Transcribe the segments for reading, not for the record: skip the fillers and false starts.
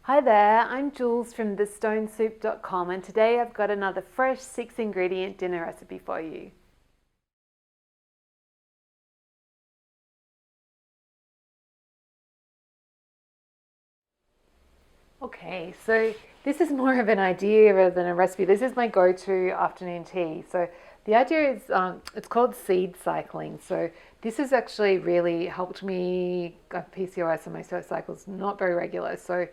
Hi there, I'm Jules from thestonesoup.com and today I've got another fresh 6-ingredient dinner recipe for you. Okay, so this is more of an idea rather than a recipe. This is my go-to afternoon tea. So the idea is it's called seed cycling. So this has actually really helped me. PCOS and my cycles not very regular, so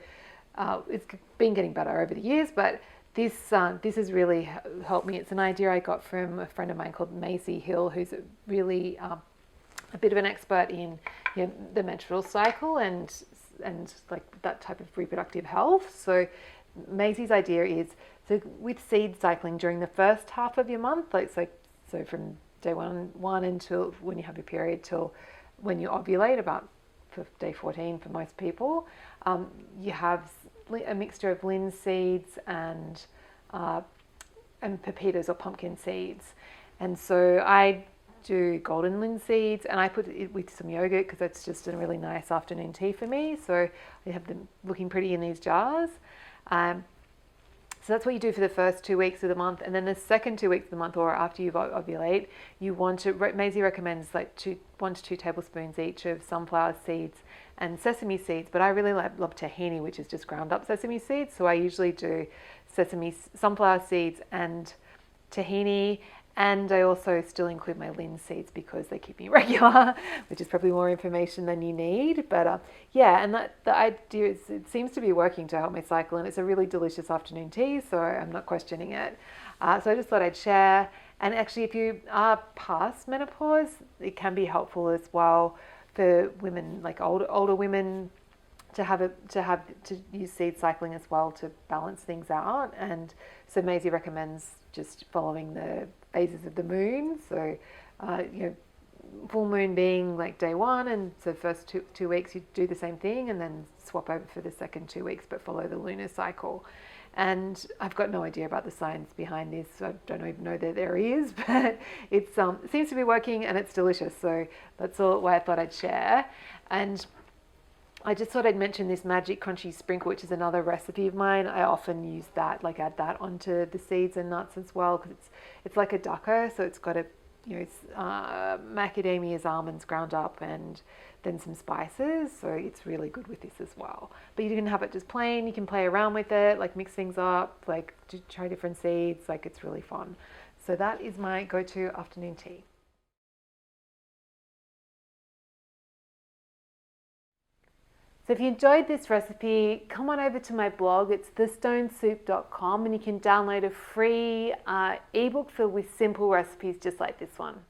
it's been getting better over the years. But this has really helped me. It's an idea I got from a friend of mine called Maisie Hill, who's really a bit of an expert in the menstrual cycle and like that type of reproductive health. So Maisie's idea is, so with seed cycling during the first half of your month, so from day one until when you have your period till when you ovulate, about for day 14 for most people, you have a mixture of linseeds and pepitas or pumpkin seeds. And so I do golden linseeds and I put it with some yogurt because that's just a really nice afternoon tea for me. So I have them looking pretty in these jars. So that's what you do for the first 2 weeks of the month. And then the second 2 weeks of the month, or after you ovulate, you want to, Maisie recommends like 1 to 2 tablespoons each of sunflower seeds and sesame seeds. But I really love tahini, which is just ground up sesame seeds. So I usually do sunflower seeds and tahini. And I also still include my linseeds because they keep me regular, which is probably more information than you need. But yeah, and the idea is it seems to be working to help my cycle, and it's a really delicious afternoon tea, so I'm not questioning it. So I just thought I'd share. And actually, if you are past menopause, it can be helpful as well for women, like older women, to use seed cycling as well to balance things out. And so Maisie recommends just following the phases of the moon. So full moon being like day one, and so first two weeks you do the same thing, and then swap over for the second 2 weeks, but follow the lunar cycle. And I've got no idea about the science behind this. So I don't even know that there is, but it seems to be working and it's delicious. So that's all why I thought I'd share. And I just thought I'd mention this magic crunchy sprinkle, which is another recipe of mine. I often use that, like add that onto the seeds and nuts as well, because it's like a ducker. So it's got macadamias, almonds ground up, and then some spices. So it's really good with this as well. But you can have it just plain. You can play around with it, like mix things up, like try different seeds. Like it's really fun. So that is my go-to afternoon tea. So if you enjoyed this recipe, come on over to my blog. It's thestonesoup.com, and you can download a free ebook filled with simple recipes just like this one.